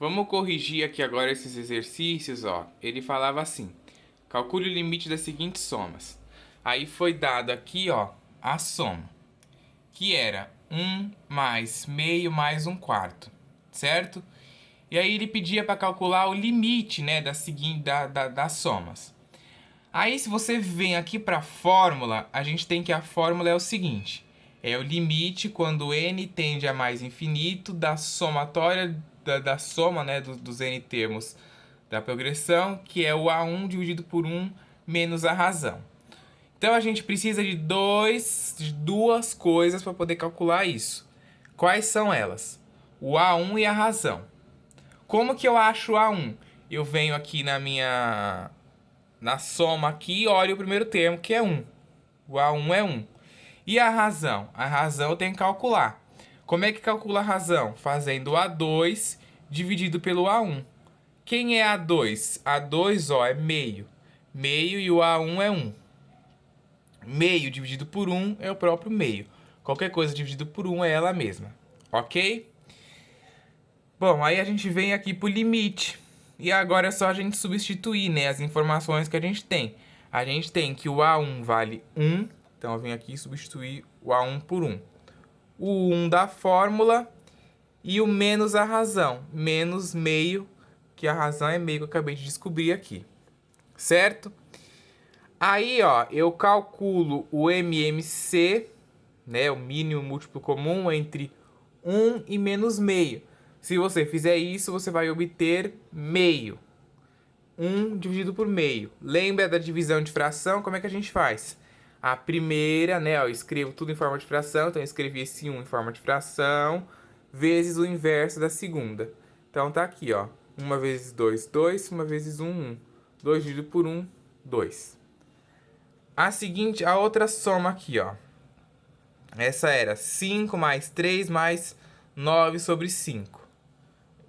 Vamos corrigir aqui agora esses exercícios, ó. Ele falava assim: calcule o limite das seguintes somas. Aí foi dado aqui, ó, a soma, que era um mais meio mais um quarto, certo? E aí ele pedia para calcular o limite, né, das somas. Aí se você vem aqui para a fórmula, a gente tem que a fórmula é o seguinte: é o limite quando n tende a mais infinito da somatória da soma, né, dos n termos da progressão, que é o a1 dividido por 1 menos a razão. Então a gente precisa de duas coisas para poder calcular isso. Quais são elas? O a1 e a razão. Como que eu acho o a1? Eu venho aqui na soma aqui e olho o primeiro termo, que é 1. O A1 é 1. E a razão? A razão eu tenho que calcular. Como é que calcula a razão? Fazendo o A2 dividido pelo A1. Quem é A2? A2, ó, é meio. Meio e o A1 é 1. Meio dividido por 1 é o próprio meio. Qualquer coisa dividido por 1 é ela mesma. Ok? Bom, aí a gente vem aqui pro limite. E agora é só a gente substituir, né, as informações que a gente tem. A gente tem que o A1 vale 1. Então eu venho aqui substituir o A1 por 1. O 1 da fórmula e o menos a razão. Menos meio, que a razão é meio que eu acabei de descobrir aqui. Certo? Aí, ó, eu calculo o MMC, né, o mínimo múltiplo comum entre 1 e menos meio. Se você fizer isso, você vai obter meio. 1 dividido por meio. Lembra da divisão de fração? Como é que a gente faz? A primeira, né, ó, eu escrevo tudo em forma de fração, então eu escrevi esse 1 em forma de fração, vezes o inverso da segunda. Então tá aqui, ó, 1 vezes 2, 2, 1 vezes 1, 1. 2 dividido por 1, 2. A outra soma aqui, ó. Essa era 5 mais 3 mais 9 sobre 5.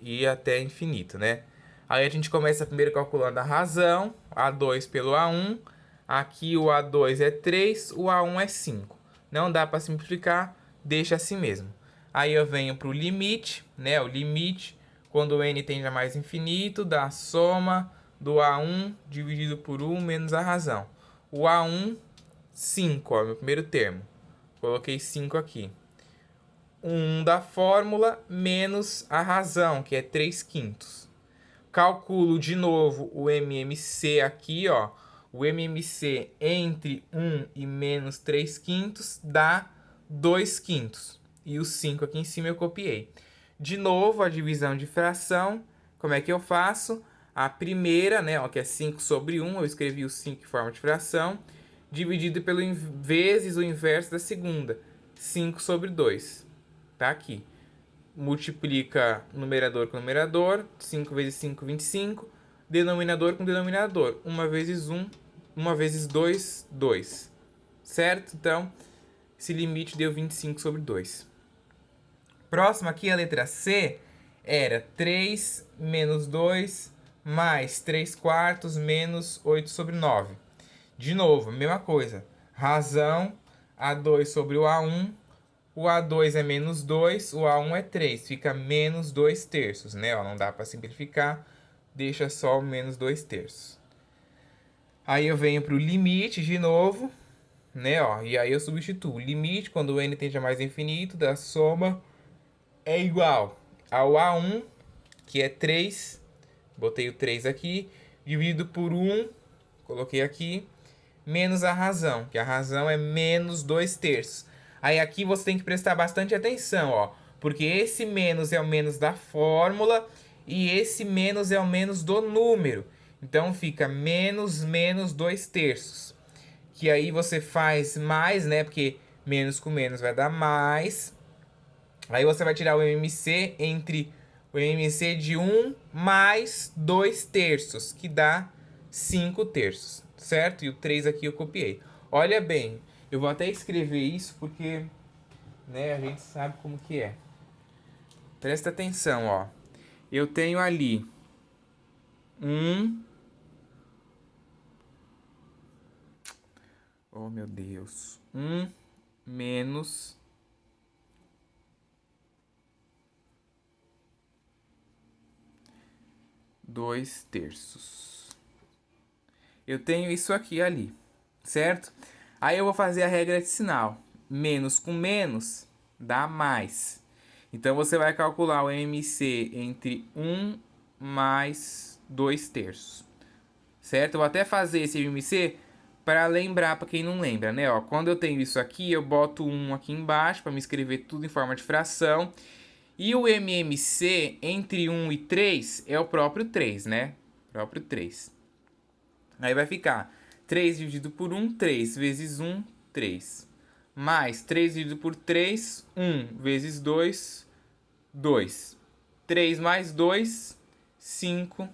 E até infinito, né? Aí a gente começa primeiro calculando a razão. A2 pelo A1. Aqui o A2 é 3, o A1 é 5. Não dá para simplificar, deixa assim mesmo. Aí eu venho para o limite, né? O limite, quando o n tende a mais infinito, da soma do A1 dividido por 1 menos a razão. O A1, 5, ó, meu primeiro termo. Coloquei 5 aqui. 1 da fórmula menos a razão, que é 3 quintos. Calculo de novo o MMC aqui, ó. O MMC entre 1 e menos 3 quintos dá 2 quintos. E o 5 aqui em cima eu copiei. De novo, a divisão de fração. Como é que eu faço? A primeira, né, ó, que é 5 sobre 1, eu escrevi o 5 em forma de fração, dividido pelo vezes o inverso da segunda, 5 sobre 2. Tá aqui. Multiplica numerador com numerador, 5 vezes 5, 25. Denominador com denominador, 1 vezes 1, 1 vezes 2, 2. Certo? Então, esse limite deu 25 sobre 2. Próximo aqui, a letra C, era 3 menos 2 mais 3 quartos menos 8 sobre 9. De novo, mesma coisa. Razão, A2 sobre o A1. O A2 é menos 2, o A1 é 3. Fica menos 2 terços, né? Ó, não dá para simplificar, deixa só o menos 2 terços. Aí eu venho para o limite de novo, né? Ó, e aí eu substituo. O limite, quando o n tende a mais infinito, da soma é igual ao A1, que é 3. Botei o 3 aqui, dividido por 1, coloquei aqui, menos a razão, que a razão é menos 2 terços. Aí aqui você tem que prestar bastante atenção, ó, porque esse menos é o menos da fórmula e esse menos é o menos do número. Então fica menos menos 2 terços. Que aí você faz mais, né? Porque menos com menos vai dar mais. Aí você vai tirar o MMC entre o MMC de 1 mais 2 terços, que dá 5 terços, certo? E o 3 aqui eu copiei. Olha bem, eu vou até escrever isso porque, né, a gente sabe como que é. Presta atenção, ó. Eu tenho ali 1. Oh, meu Deus. 1 menos 2/3. Eu tenho isso aqui ali, certo? Aí eu vou fazer a regra de sinal. Menos com menos dá mais. Então você vai calcular o MC entre 1 mais 2/3. Certo? Eu vou até fazer esse MC para lembrar, para quem não lembra, né? Ó, quando eu tenho isso aqui, eu boto 1 aqui embaixo para me escrever tudo em forma de fração. E o MMC entre 1 e 3 é o próprio 3, né? O próprio 3. Aí vai ficar 3 dividido por 1, 3 vezes 1, 3. Mais 3 dividido por 3, 1 vezes 2, 2. 3 mais 2, 5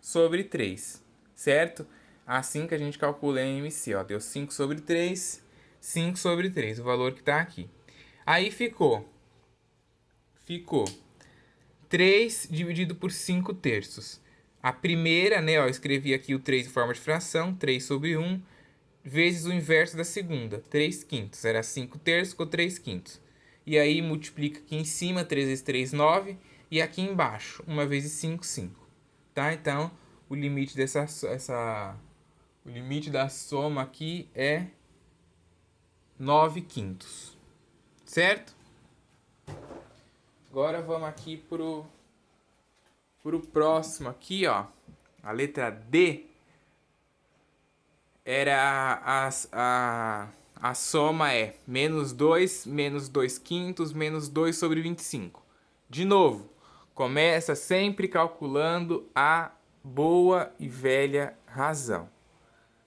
sobre 3. Certo? Assim que a gente calcula MMC, ó. Deu 5 sobre 3, 5 sobre 3, o valor que está aqui. Aí ficou 3 dividido por 5/3. A primeira, né, ó, eu escrevi aqui o 3 em forma de fração, 3 sobre 1, vezes o inverso da segunda, 3/5. Era 5/3, ficou 3/5. E aí multiplica aqui em cima, 3 vezes 3, 9. E aqui embaixo, 1 vezes 5, 5. Tá? Então, o limite o limite da soma aqui é 9/5. Certo? Agora vamos aqui pro próximo aqui, ó. A letra D era a soma é menos 2, menos 2/5, menos 2 sobre 25. De novo, começa sempre calculando a boa e velha razão.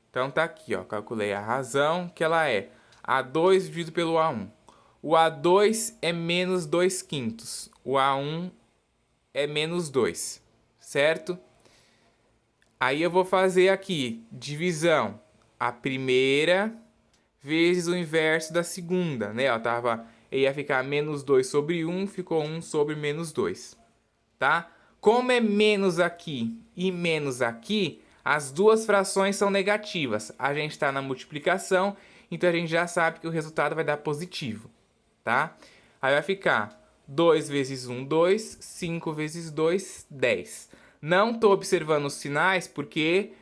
Então tá aqui, ó, calculei a razão, que ela é A2 dividido pelo A1. O A2 é menos 2/5, o A1 é menos 2, certo? Aí eu vou fazer aqui divisão. A primeira vezes o inverso da segunda, né? Ia ficar menos 2 sobre 1, ficou 1 sobre menos 2, tá? Como é menos aqui e menos aqui, as duas frações são negativas. A gente está na multiplicação, então a gente já sabe que o resultado vai dar positivo, tá? Aí vai ficar 2 vezes 1, 2, 5 vezes 2, 10. Não estou observando os sinais porque,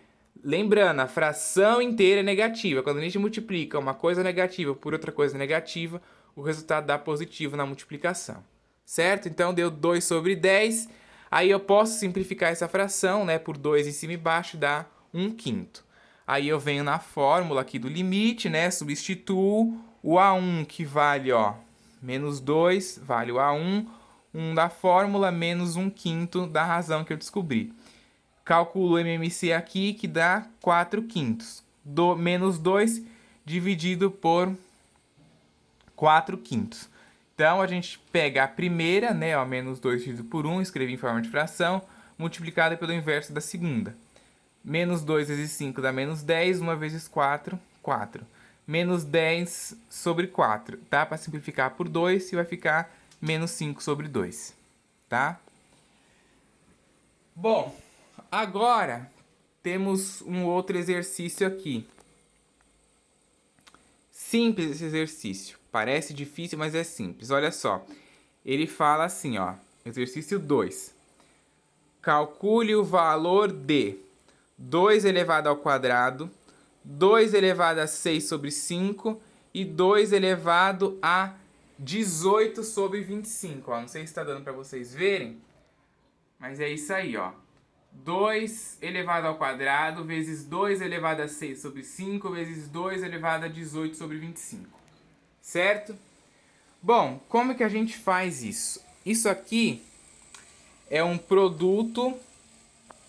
lembrando, a fração inteira é negativa. Quando a gente multiplica uma coisa negativa por outra coisa negativa, o resultado dá positivo na multiplicação, certo? Então deu 2 sobre 10. Aí eu posso simplificar essa fração, né, por 2 em cima e embaixo, dá 1/5. Aí eu venho na fórmula aqui do limite, né, substituo o A1 que vale, ó, menos 2, vale o A1, 1 da fórmula, menos 1/5 da razão que eu descobri. Calculo o MMC aqui, que dá 4/5. Menos 2 dividido por 4/5. Então, a gente pega a primeira, né, ó, menos 2 dividido por 1, escrevi em forma de fração, multiplicada pelo inverso da segunda. Menos 2 vezes 5 dá menos 10, 1 vezes 4, 4. Menos 10 sobre 4, tá? Para simplificar por 2, e vai ficar menos 5 sobre 2, tá? Bom, agora temos um outro exercício aqui. Simples esse exercício. Parece difícil, mas é simples. Olha só. Ele fala assim, ó. Exercício 2. Calcule o valor de 2 elevado ao quadrado, 2 elevado a 6 sobre 5 e 2 elevado a 18 sobre 25. Ó, não sei se está dando para vocês verem, mas é isso aí, ó. 2 elevado ao quadrado vezes 2 elevado a 6 sobre 5 vezes 2 elevado a 18 sobre 25. Certo? Bom, como que a gente faz isso? Isso aqui é um produto,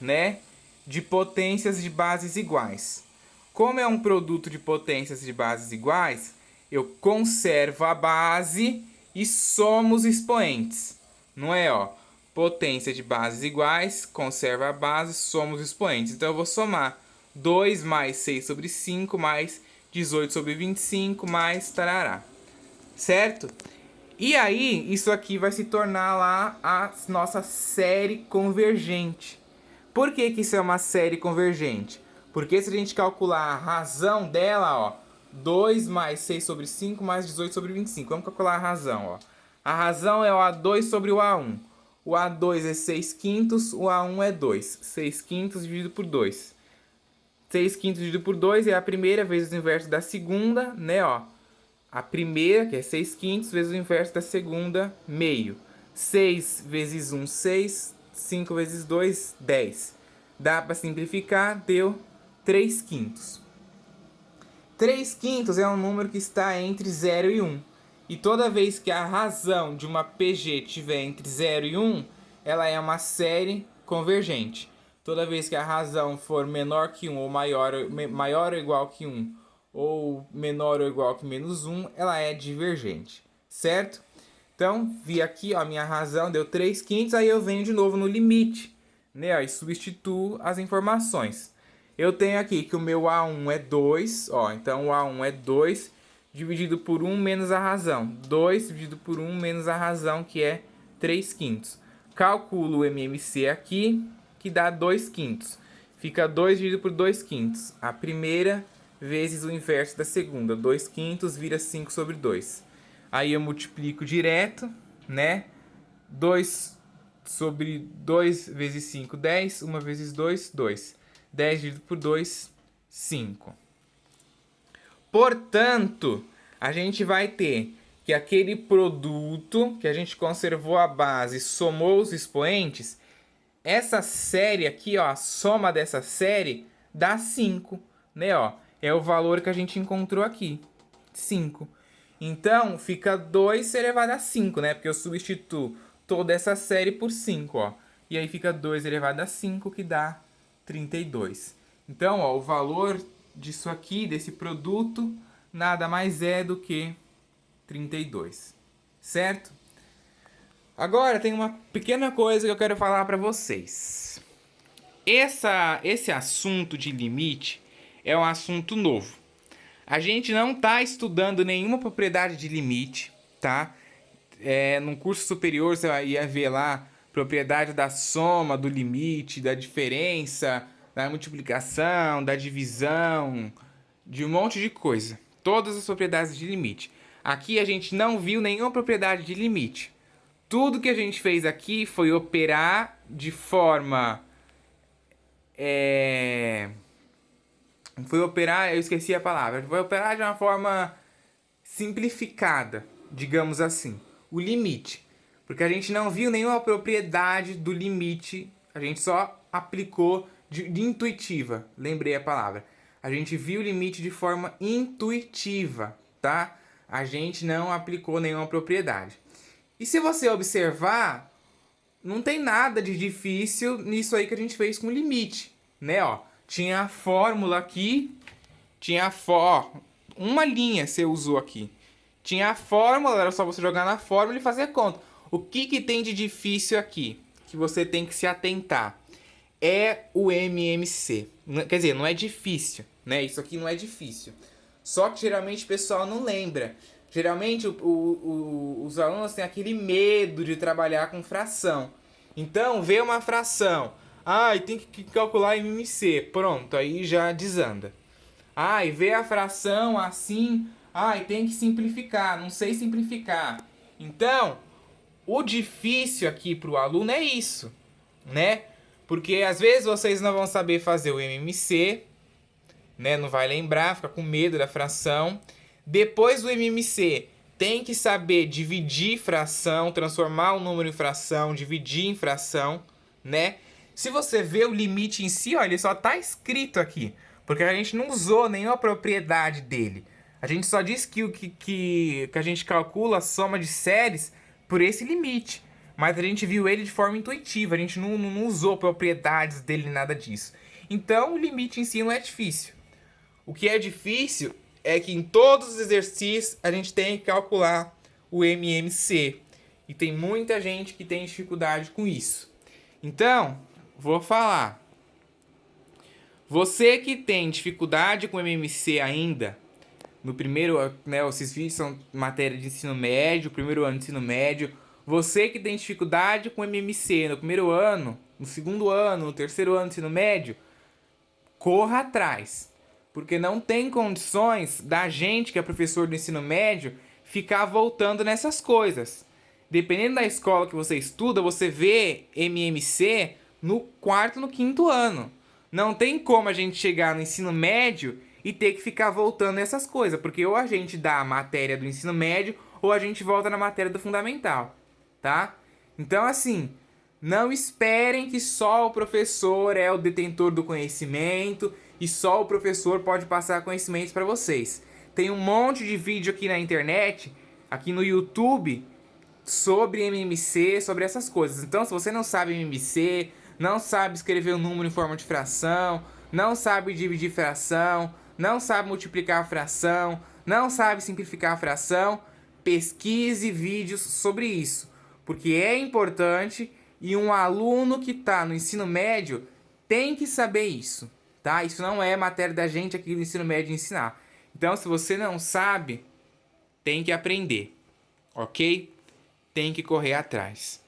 né, de potências de bases iguais. Como é um produto de potências de bases iguais, eu conservo a base e somo os expoentes. Não é, ó? Potência de bases iguais, conserva a base, soma os expoentes. Então eu vou somar 2 mais 6 sobre 5 mais 18 sobre 25 mais tarará. Certo? E aí, isso aqui vai se tornar lá a nossa série convergente. Por que que isso é uma série convergente? Porque se a gente calcular a razão dela, ó, 2 mais 6 sobre 5 mais 18 sobre 25. Vamos calcular a razão, ó. A razão é o A2 sobre o A1. o A2 é 6 quintos, o A1 é 2. 6 quintos dividido por 2. 6 quintos dividido por 2 é a primeira vezes o inverso da segunda, né, ó. A primeira, que é 6 quintos, vezes o inverso da segunda, meio. 6 vezes 1, 6. 5 vezes 2, 10. Dá para simplificar, deu 3 quintos. 3 quintos é um número que está entre 0 e 1. E toda vez que a razão de uma PG estiver entre 0 e 1, ela é uma série convergente. Toda vez que a razão for menor que 1 ou maior ou igual que 1, ou menor ou igual que menos 1, ela é divergente, certo? Então, vi aqui, ó, a minha razão deu 3 quintos, aí eu venho de novo no limite, né, ó, e substituo as informações. Eu tenho aqui que o meu A1 é 2, ó, então o A1 é 2 dividido por 1 menos a razão. 2 dividido por 1 menos a razão, que é 3 quintos. Calculo o MMC aqui, que dá 2 quintos. Fica 2 dividido por 2 quintos. A primeira vezes o inverso da segunda. 2 quintos vira 5 sobre 2. Aí eu multiplico direto, né? 2 sobre 2 vezes 5, 10. 1 vezes 2, 2. 10 dividido por 2, 5. Portanto, a gente vai ter que aquele produto que a gente conservou a base e somou os expoentes, essa série aqui, ó, a soma dessa série dá 5, né, ó? É o valor que a gente encontrou aqui, 5. Então, fica 2 elevado a 5, né? Porque eu substituo toda essa série por 5, ó. E aí fica 2 elevado a 5, que dá 32. Então, ó, o valor disso aqui, desse produto, nada mais é do que 32, certo? Agora tem uma pequena coisa que eu quero falar para vocês. Esse assunto de limite é um assunto novo. A gente não está estudando nenhuma propriedade de limite, tá? No curso superior você ia ver lá propriedade da soma, do limite, da diferença, da multiplicação, da divisão, de um monte de coisa. Todas as propriedades de limite. Aqui a gente não viu nenhuma propriedade de limite. Tudo que a gente fez aqui foi operar de forma... eu esqueci a palavra. Foi operar de uma forma simplificada, digamos assim. O limite. Porque a gente não viu nenhuma propriedade do limite. A gente só aplicou de intuitiva. Lembrei a palavra. A gente viu o limite de forma intuitiva, tá? A gente não aplicou nenhuma propriedade. E se você observar, não tem nada de difícil nisso aí que a gente fez com limite, né? Ó, tinha a fórmula aqui, uma linha você usou aqui. Tinha a fórmula, era só você jogar na fórmula e fazer a conta. O que tem de difícil aqui, que você tem que se atentar? É o MMC. Quer dizer, não é difícil, né? Isso aqui não é difícil. Só que geralmente o pessoal não lembra. Geralmente os alunos têm aquele medo de trabalhar com fração. Então, vê uma fração. E tem que calcular MMC. Pronto, aí já desanda. E vê a fração assim. E tem que simplificar. Não sei simplificar. Então, o difícil aqui para o aluno é isso, né? Porque às vezes vocês não vão saber fazer o MMC, né? Não vai lembrar, fica com medo da fração. Depois do MMC, tem que saber dividir fração, transformar o número em fração, dividir em fração, né? Se você vê o limite em si, ó, ele só tá escrito aqui, porque a gente não usou nenhuma propriedade dele. A gente só disse que a gente calcula a soma de séries por esse limite. Mas a gente viu ele de forma intuitiva, a gente não usou propriedades dele, nada disso. Então, o limite em si não é difícil. O que é difícil é que em todos os exercícios a gente tem que calcular o MMC. E tem muita gente que tem dificuldade com isso. Então, vou falar. Você que tem dificuldade com o MMC ainda, no primeiro, né, esses vídeos são matéria de ensino médio, primeiro ano de ensino médio. Você que tem dificuldade com MMC no primeiro ano, no segundo ano, no terceiro ano de ensino médio, corra atrás. Porque não tem condições da gente, que é professor do ensino médio, ficar voltando nessas coisas. dependendo da escola que você estuda, você vê MMC no quarto, no quinto ano. Não tem como a gente chegar no ensino médio e ter que ficar voltando nessas coisas, porque ou a gente dá a matéria do ensino médio ou a gente volta na matéria do fundamental, tá? Então, assim, não esperem que só o professor é o detentor do conhecimento e só o professor pode passar conhecimentos para vocês. Tem um monte de vídeo aqui na internet, aqui no YouTube, sobre MMC, sobre essas coisas. Então, se você não sabe MMC, não sabe escrever um número em forma de fração, não sabe dividir fração, não sabe multiplicar a fração, não sabe simplificar a fração, pesquise vídeos sobre isso, porque é importante e um aluno que está no ensino médio tem que saber isso, tá? Isso não é matéria da gente aqui no ensino médio ensinar. Então, se você não sabe, tem que aprender, ok? Tem que correr atrás.